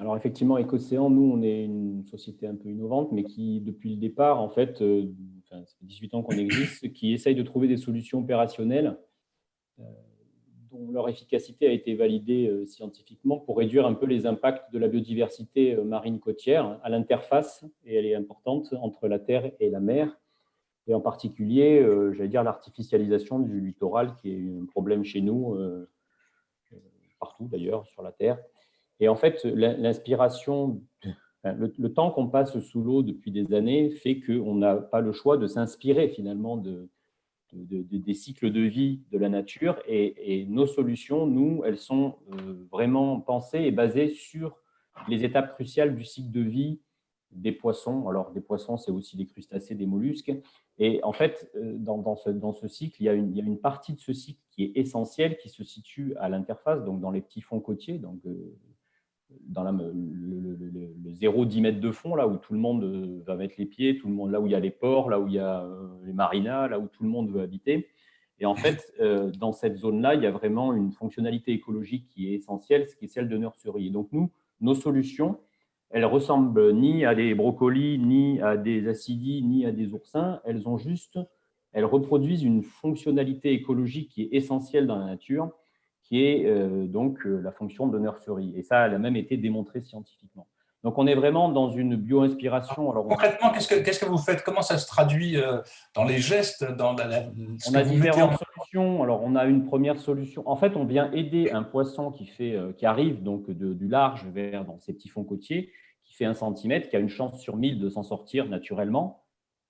Alors effectivement, Écocéan, nous, on est une société un peu innovante, mais qui, depuis le départ, en fait, ça fait 18 ans qu'on existe, qui essaye de trouver des solutions opérationnelles dont leur efficacité a été validée scientifiquement pour réduire un peu les impacts de la biodiversité marine côtière à l'interface, et elle est importante, entre la terre et la mer, et en particulier, j'allais dire, l'artificialisation du littoral, qui est un problème chez nous, partout d'ailleurs, sur la Terre. Et en fait, l'inspiration, le temps qu'on passe sous l'eau depuis des années fait qu'on n'a pas le choix de s'inspirer finalement des cycles de vie de la nature. Et nos solutions, nous, elles sont vraiment pensées et basées sur les étapes cruciales du cycle de vie des poissons. Alors, des poissons, c'est aussi des crustacés, des mollusques. Et en fait, dans ce cycle, il y a une partie de ce cycle qui est essentielle, qui se situe à l'interface, donc dans les petits fonds côtiers, donc dans le 0,10 mètres de fond, là où tout le monde va mettre les pieds, tout le monde, là où il y a les ports, là où il y a les marinas, là où tout le monde veut habiter. Et en fait, dans cette zone-là, il y a vraiment une fonctionnalité écologique qui est essentielle, qui est celle de nurserie. Et donc, nous, nos solutions, elles ressemblent ni à des brocolis, ni à des acidies, ni à des oursins. Elles reproduisent une fonctionnalité écologique qui est essentielle dans la nature, qui est donc la fonction de nurserie. Et ça, elle a même été démontrée scientifiquement. Donc, on est vraiment dans une bio-inspiration. Concrètement, qu'est-ce que vous faites? Comment ça se traduit dans les gestes, dans ce on que a vous mettez en différentes solutions. Alors, on a une première solution. En fait, on vient aider un poisson qui arrive donc du large vers dans ces petits fonds côtiers, qui fait 1 centimètre, qui a une chance sur 1000 de s'en sortir naturellement,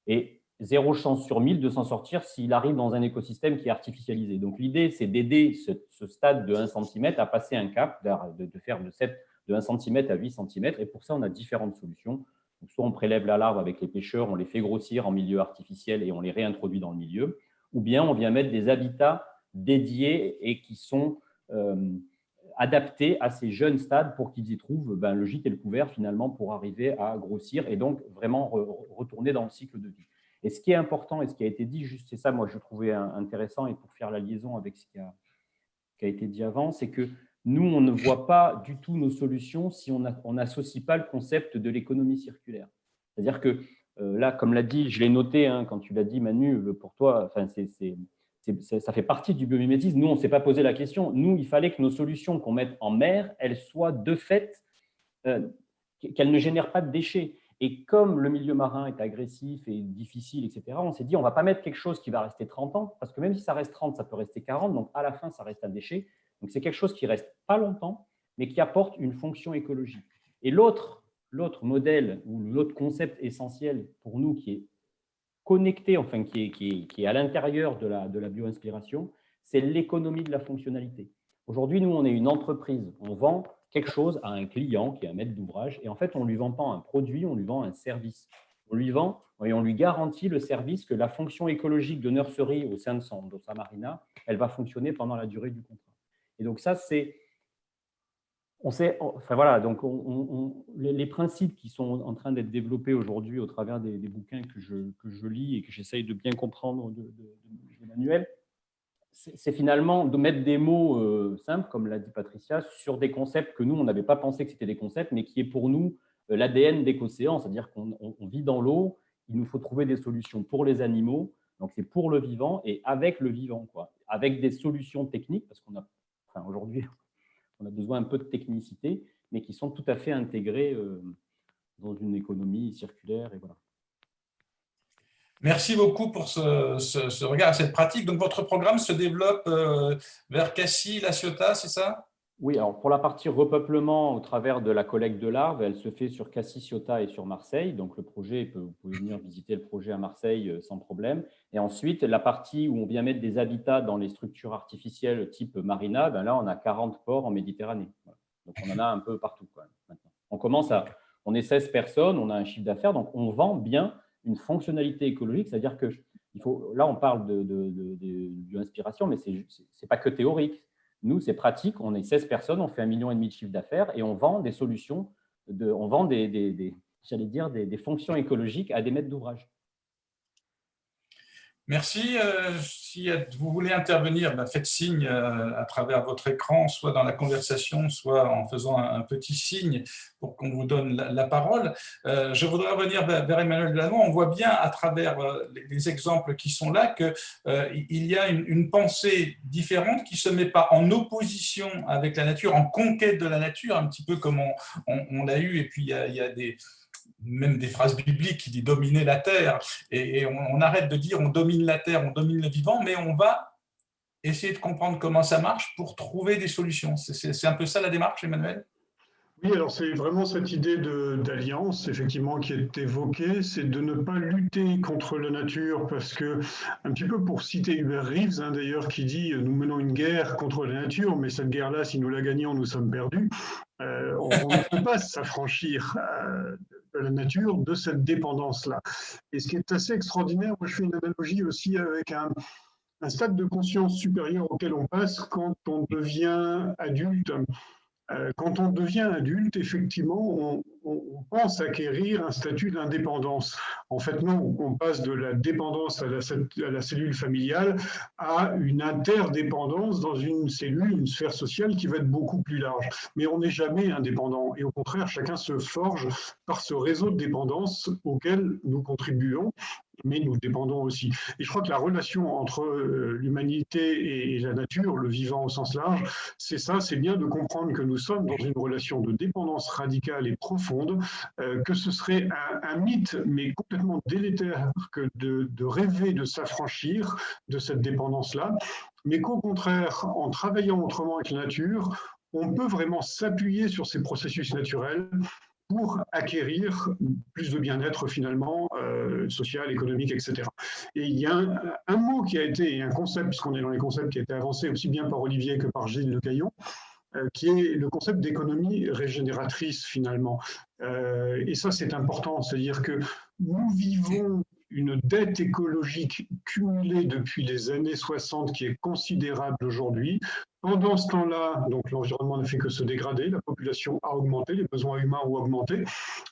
et 0 chance sur 1000 de s'en sortir s'il arrive dans un écosystème qui est artificialisé. Donc, l'idée, c'est d'aider ce stade de 1 centimètre à passer un cap, de faire de 1 centimètre à 8 centimètres. Et pour ça, on a différentes solutions. Donc, soit on prélève la larve avec les pêcheurs, on les fait grossir en milieu artificiel et on les réintroduit dans le milieu, ou bien on vient mettre des habitats dédiés et qui sont adaptés à ces jeunes stades pour qu'ils y trouvent le gîte et le couvert finalement pour arriver à grossir et donc vraiment retourner dans le cycle de vie. Et ce qui est important et ce qui a été dit, juste c'est ça, moi je trouvais intéressant et pour faire la liaison avec ce qui a été dit avant, c'est que nous, on ne voit pas du tout nos solutions si on n'associe pas le concept de l'économie circulaire. C'est-à-dire que là, comme l'a dit, je l'ai noté quand tu l'as dit, Manu, pour toi, enfin, ça fait partie du biomimétisme. Nous, on ne s'est pas posé la question. Nous, il fallait que nos solutions qu'on mette en mer, elles soient de fait, qu'elles ne génèrent pas de déchets. Et comme le milieu marin est agressif et difficile, etc., on s'est dit, on ne va pas mettre quelque chose qui va rester 30 ans, parce que même si ça reste 30, ça peut rester 40, donc à la fin, ça reste un déchet. Donc, c'est quelque chose qui reste pas longtemps, mais qui apporte une fonction écologique. Et l'autre modèle ou l'autre concept essentiel pour nous qui est connecté, enfin qui est à l'intérieur de la bio-inspiration, c'est l'économie de la fonctionnalité. Aujourd'hui, nous, on est une entreprise. On vend quelque chose à un client qui est un maître d'ouvrage et en fait, on ne lui vend pas un produit, on lui vend un service. On lui vend et on lui garantit le service que la fonction écologique de nurserie au sein de sa marina, elle va fonctionner pendant la durée du contrat. Et donc ça, c'est… voilà, donc les principes qui sont en train d'être développés aujourd'hui au travers des bouquins que je lis et que j'essaye de bien comprendre de Manuel, c'est finalement de mettre des mots simples, comme l'a dit Patricia, sur des concepts que nous, on n'avait pas pensé que c'était des concepts, mais qui est pour nous l'ADN d'Écocéan, c'est-à-dire qu'on vit dans l'eau, il nous faut trouver des solutions pour les animaux, donc c'est pour le vivant et avec le vivant, quoi, avec des solutions techniques, parce qu'on a, enfin, aujourd'hui, on a besoin un peu de technicité, mais qui sont tout à fait intégrées dans une économie circulaire. Et voilà. Merci beaucoup pour ce regard à cette pratique. Donc, votre programme se développe vers Cassis, La Ciotat, c'est ça? Oui, alors pour la partie repeuplement au travers de la collecte de larves, elle se fait sur Cassis, Ciotat et sur Marseille. Donc, le projet, vous pouvez venir visiter le projet à Marseille sans problème. Et ensuite, la partie où on vient mettre des habitats dans les structures artificielles type marina, là, on a 40 ports en Méditerranée. Voilà. Donc, on en a un peu partout maintenant. On est 16 personnes, on a un chiffre d'affaires, donc on vend bien une fonctionnalité écologique, c'est-à-dire que là, on parle de bioinspiration, mais ce n'est pas que théorique. Nous, c'est pratique, on est 16 personnes, on fait 1,5 million de chiffre d'affaires et on vend des solutions, on vend des fonctions écologiques à des maîtres d'ouvrage. Merci. Si vous voulez intervenir, ben, faites signe à travers votre écran, soit dans la conversation, soit en faisant un petit signe pour qu'on vous donne la parole. Je voudrais revenir vers Emmanuel Delannoy. On voit bien à travers les exemples qui sont là qu'il y a une pensée différente qui ne se met pas en opposition avec la nature, en conquête de la nature, un petit peu comme on l'a eu. Et puis il y a même des phrases bibliques qui disent dominer la terre, et on arrête de dire on domine la terre, on domine le vivant, mais on va essayer de comprendre comment ça marche pour trouver des solutions. C'est un peu ça la démarche, Emmanuel? Oui, alors c'est vraiment cette idée d'alliance, effectivement, qui est évoquée, c'est de ne pas lutter contre la nature, parce que, un petit peu pour citer Hubert Reeves, hein, d'ailleurs, qui dit nous menons une guerre contre la nature, mais cette guerre-là, si nous la gagnons, nous sommes perdus. On ne peut pas s'affranchir de la nature, de cette dépendance-là. Et ce qui est assez extraordinaire, moi je fais une analogie aussi avec un stade de conscience supérieur auquel on passe quand on devient adulte. Quand on devient adulte, effectivement, on pense acquérir un statut d'indépendance. En fait, non, on passe de la dépendance à la cellule familiale à une interdépendance dans une cellule, une sphère sociale qui va être beaucoup plus large. Mais on n'est jamais indépendant. Et au contraire, chacun se forge par ce réseau de dépendance auquel nous contribuons, mais nous dépendons aussi. Et je crois que la relation entre l'humanité et la nature, le vivant au sens large, c'est ça, c'est bien de comprendre que nous sommes dans une relation de dépendance radicale et profonde, que ce serait un mythe, mais complètement délétère, que de rêver de s'affranchir de cette dépendance-là, mais qu'au contraire, en travaillant autrement avec la nature, on peut vraiment s'appuyer sur ces processus naturels pour acquérir plus de bien-être finalement, social, économique, etc. Et il y a un mot qui a été, un concept, puisqu'on est dans les concepts qui a été avancé aussi bien par Olivier que par Gilles Le Caillon, qui est le concept d'économie régénératrice finalement. Et ça, c'est important, c'est-à-dire que nous vivons une dette écologique cumulée depuis les années 60 qui est considérable aujourd'hui. Pendant ce temps-là, donc l'environnement ne fait que se dégrader, la population a augmenté, les besoins humains ont augmenté.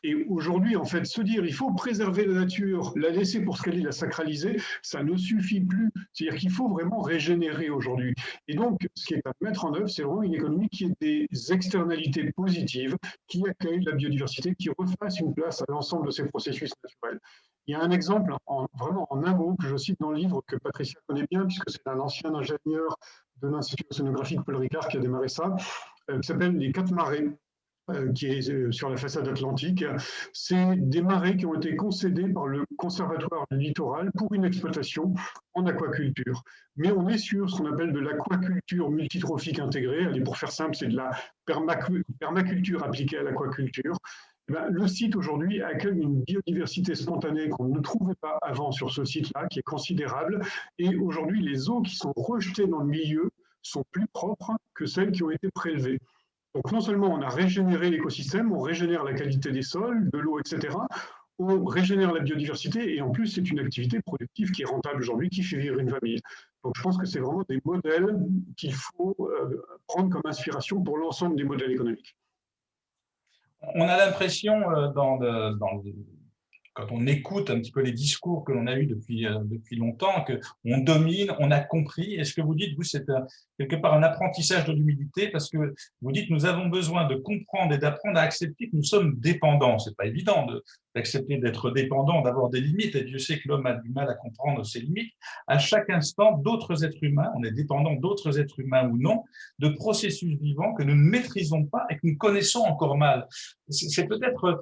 Et aujourd'hui, en fait, se dire il faut préserver la nature, la laisser pour ce qu'elle est, la sacraliser, ça ne suffit plus. C'est-à-dire qu'il faut vraiment régénérer aujourd'hui. Et donc, ce qui est à mettre en œuvre, c'est vraiment une économie qui ait des externalités positives, qui accueille la biodiversité, qui refasse une place à l'ensemble de ces processus naturels. Il y a un exemple, vraiment en un mot, que je cite dans le livre, que Patricia connaît bien, puisque c'est un ancien ingénieur de l'Institut océanographique Paul Ricard qui a démarré ça, qui s'appelle les 4 marées, qui est sur la façade atlantique. C'est des marais qui ont été concédés par le Conservatoire du littoral pour une exploitation en aquaculture. Mais on est sur ce qu'on appelle de l'aquaculture multitrophique intégrée. Allez, pour faire simple, c'est de la permaculture appliquée à l'aquaculture. Le site aujourd'hui accueille une biodiversité spontanée qu'on ne trouvait pas avant sur ce site-là, qui est considérable. Et aujourd'hui, les eaux qui sont rejetées dans le milieu sont plus propres que celles qui ont été prélevées. Donc non seulement on a régénéré l'écosystème, on régénère la qualité des sols, de l'eau, etc., on régénère la biodiversité et en plus c'est une activité productive qui est rentable aujourd'hui, qui fait vivre une famille. Donc je pense que c'est vraiment des modèles qu'il faut prendre comme inspiration pour l'ensemble des modèles économiques. On a l'impression quand on écoute un petit peu les discours que l'on a eus depuis longtemps, qu'on domine, on a compris. Et ce que vous dites, vous, c'est quelque part un apprentissage de l'humilité, parce que vous dites nous avons besoin de comprendre et d'apprendre à accepter que nous sommes dépendants. C'est pas évident d'accepter d'être dépendant, d'avoir des limites, et Dieu sait que l'homme a du mal à comprendre ses limites. À chaque instant, d'autres êtres humains, on est dépendant d'autres êtres humains ou non, de processus vivants que nous ne maîtrisons pas et que nous connaissons encore mal. C'est peut-être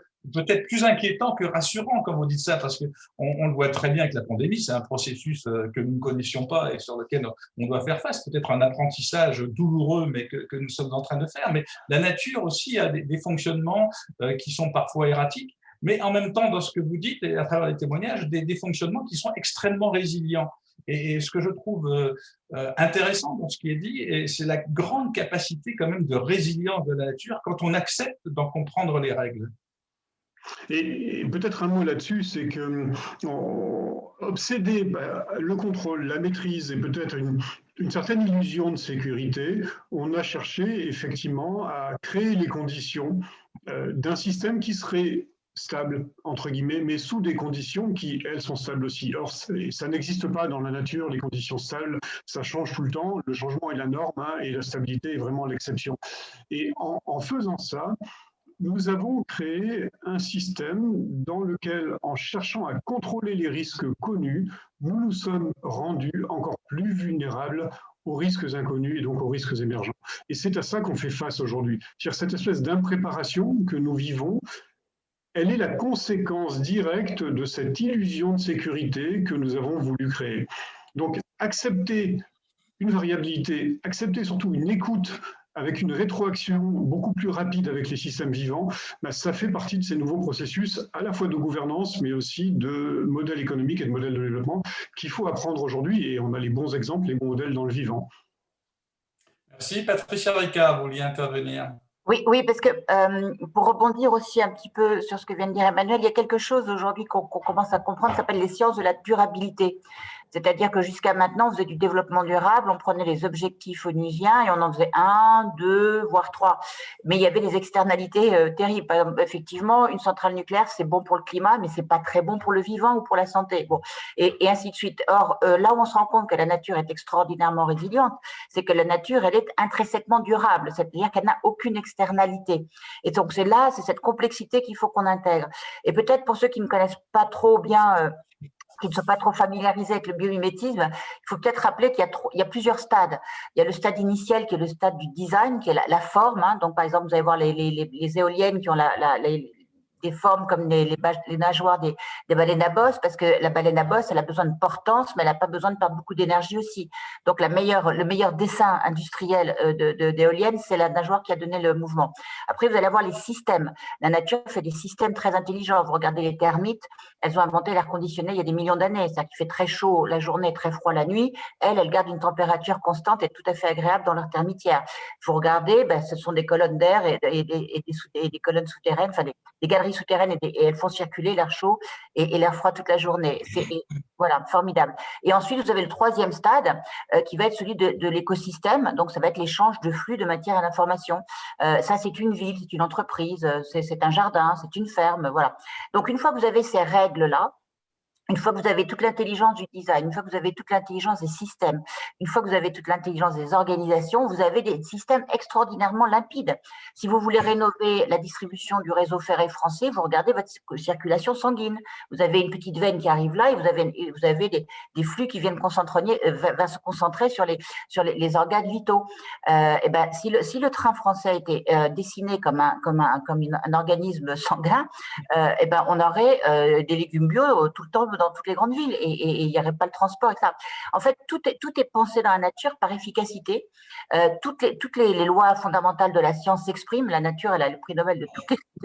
plus inquiétant que rassurant quand vous dites ça, parce qu'on le voit très bien avec la pandémie, c'est un processus que nous ne connaissions pas et sur lequel on doit faire face, peut-être un apprentissage douloureux, mais que nous sommes en train de faire. Mais la nature aussi a des fonctionnements qui sont parfois erratiques, mais en même temps, dans ce que vous dites, et à travers les témoignages, des fonctionnements qui sont extrêmement résilients. Et ce que je trouve intéressant dans ce qui est dit, c'est la grande capacité quand même de résilience de la nature quand on accepte d'en comprendre les règles. Et peut-être un mot là-dessus, c'est que obsédé par le contrôle, la maîtrise et peut-être une certaine illusion de sécurité, on a cherché effectivement à créer les conditions d'un système qui serait stable, entre guillemets, mais sous des conditions qui, elles, sont stables aussi. Or, ça n'existe pas dans la nature, les conditions stables, ça change tout le temps, le changement est la norme, hein, et la stabilité est vraiment l'exception. Et en faisant ça, nous avons créé un système dans lequel, en cherchant à contrôler les risques connus, nous nous sommes rendus encore plus vulnérables aux risques inconnus et donc aux risques émergents. Et c'est à ça qu'on fait face aujourd'hui. Cette espèce d'impréparation que nous vivons, elle est la conséquence directe de cette illusion de sécurité que nous avons voulu créer. Donc, accepter une variabilité, accepter surtout une écoute avec une rétroaction beaucoup plus rapide avec les systèmes vivants, ça fait partie de ces nouveaux processus, à la fois de gouvernance, mais aussi de modèles économiques et de modèles de développement qu'il faut apprendre aujourd'hui, et on a les bons exemples, les bons modèles dans le vivant. Merci. Patricia Ricard, vous vouliez intervenir? Oui, oui, parce que pour rebondir aussi un petit peu sur ce que vient de dire Emmanuel, il y a quelque chose aujourd'hui qu'on commence à comprendre, ça s'appelle les sciences de la durabilité. C'est-à-dire que jusqu'à maintenant, on faisait du développement durable, on prenait les objectifs onusiens et on en faisait 1, 2, voire 3. Mais il y avait des externalités terribles. Par exemple, effectivement, une centrale nucléaire, c'est bon pour le climat, mais c'est pas très bon pour le vivant ou pour la santé. Bon, et ainsi de suite. Or, là où on se rend compte que la nature est extraordinairement résiliente, c'est que la nature, elle est intrinsèquement durable, c'est-à-dire qu'elle n'a aucune externalité. Et donc, c'est là, c'est cette complexité qu'il faut qu'on intègre. Et peut-être pour ceux qui ne connaissent pas trop bien qui ne sont pas trop familiarisés avec le biomimétisme, il faut peut-être rappeler qu'il y a plusieurs stades. Il y a le stade initial qui est le stade du design, qui est la forme. Hein. Donc, par exemple, vous allez voir les éoliennes qui ont des formes comme les nageoires des baleines à bosse, parce que la baleine à bosse, elle a besoin de portance, mais elle n'a pas besoin de perdre beaucoup d'énergie aussi. Donc, le meilleur dessin industriel d'éoliennes, c'est la nageoire qui a donné le mouvement. Après, vous allez avoir les systèmes. La nature fait des systèmes très intelligents. Vous regardez les termites, elles ont inventé l'air conditionné il y a des millions d'années. C'est-à-dire qu'il fait très chaud la journée, très froid la nuit. Elles gardent une température constante et tout à fait agréable dans leur termitière. Vous regardez, ce sont des colonnes d'air et des colonnes souterraines, enfin des galeries souterraines et elles font circuler l'air chaud et l'air froid toute la journée. Voilà, formidable. Et ensuite, vous avez le troisième stade qui va être celui de l'écosystème. Donc, ça va être l'échange de flux de matière et d'information. Ça, c'est une ville, c'est une entreprise, c'est un jardin, c'est une ferme, voilà. Donc, une fois que vous avez ces règles-là, une fois que vous avez toute l'intelligence du design, une fois que vous avez toute l'intelligence des systèmes, une fois que vous avez toute l'intelligence des organisations, vous avez des systèmes extraordinairement limpides. Si vous voulez rénover la distribution du réseau ferré français, vous regardez votre circulation sanguine. Vous avez une petite veine qui arrive là et vous avez des flux qui viennent se concentrer sur les organes vitaux. Si le train français était dessiné comme un organisme sanguin, on aurait des légumes bio tout le temps dans toutes les grandes villes et il n'y aurait pas le transport, etc. En fait, tout est pensé dans la nature par efficacité. Toutes les lois fondamentales de la science s'expriment. La nature, elle a le prix Nobel de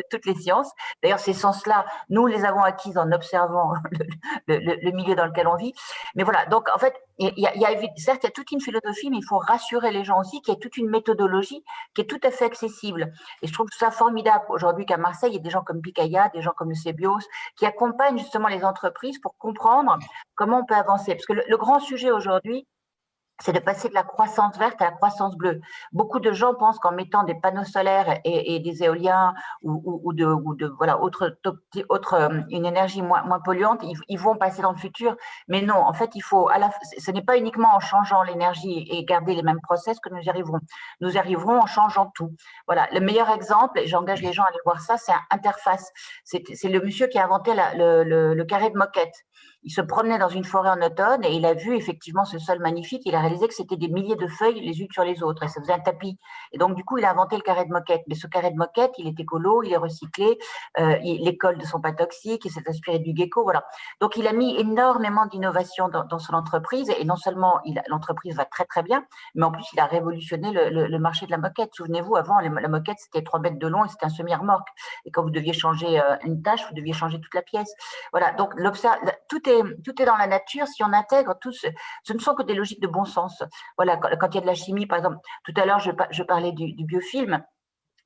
toutes les sciences. D'ailleurs, ces sciences-là, nous les avons acquises en observant le milieu dans lequel on vit. Mais voilà, donc en fait, certes, il y a toute une philosophie, mais il faut rassurer les gens aussi qu'il y a toute une méthodologie qui est tout à fait accessible. Et je trouve ça formidable aujourd'hui qu'à Marseille, il y a des gens comme Picaya, des gens comme le CBIOS, qui accompagnent justement les entreprises pour comprendre comment on peut avancer. Parce que le grand sujet aujourd'hui, c'est de passer de la croissance verte à la croissance bleue. Beaucoup de gens pensent qu'en mettant des panneaux solaires et des éoliens ou une énergie moins polluante, ils vont passer dans le futur. Mais non, en fait, ce n'est pas uniquement en changeant l'énergie et garder les mêmes process que nous y arriverons. Nous y arriverons en changeant tout. Voilà. Le meilleur exemple, et j'engage les gens à aller voir ça, c'est Interface. C'est le monsieur qui a inventé le carré de moquette. Il se promenait dans une forêt en automne et il a vu effectivement ce sol magnifique. Il a réalisé que c'était des milliers de feuilles les unes sur les autres et ça faisait un tapis. Et donc, du coup, il a inventé le carré de moquette. Mais ce carré de moquette, il est écolo, il est recyclé, les cols ne sont pas toxiques, il s'est inspiré du gecko, voilà. Donc, il a mis énormément d'innovation dans son entreprise et non seulement l'entreprise va très, très bien, mais en plus, il a révolutionné le marché de la moquette. Souvenez-vous, avant, la moquette, c'était 3 mètres de long et c'était un semi-remorque. Et quand vous deviez changer une tâche, vous deviez changer toute la pièce. Voilà, donc tout est dans la nature. Si on intègre tout ce ne sont que des logiques de bon sens. Voilà, quand il y a de la chimie, par exemple, tout à l'heure, je parlais du biofilm.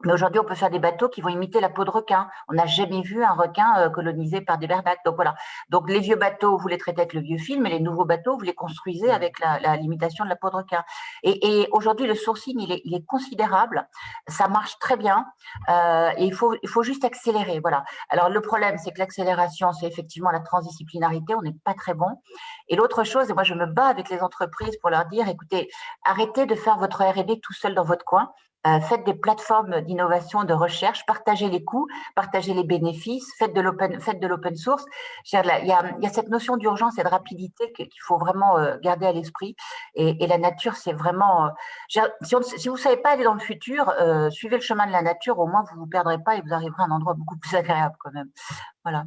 Mais aujourd'hui, on peut faire des bateaux qui vont imiter la peau de requin. On n'a jamais vu un requin colonisé par des bernacles. Donc voilà. Donc les vieux bateaux, vous les traitez avec le vieux film, et les nouveaux bateaux, vous les construisez avec l'imitation de la peau de requin. Et aujourd'hui, le sourcing, il est considérable. Ça marche très bien. Et il faut juste accélérer. Voilà. Alors le problème, c'est que l'accélération, c'est effectivement la transdisciplinarité. On n'est pas très bon. Et l'autre chose, et moi je me bats avec les entreprises pour leur dire, écoutez, arrêtez de faire votre R&D tout seul dans votre coin. Faites des plateformes d'innovation, de recherche, partagez les coûts, partagez les bénéfices, faites de l'open source. Il y a cette notion d'urgence et de rapidité qu'il faut vraiment garder à l'esprit. Et la nature, c'est vraiment… si vous ne savez pas aller dans le futur, suivez le chemin de la nature, au moins vous ne vous perdrez pas et vous arriverez à un endroit beaucoup plus agréable quand même. Voilà.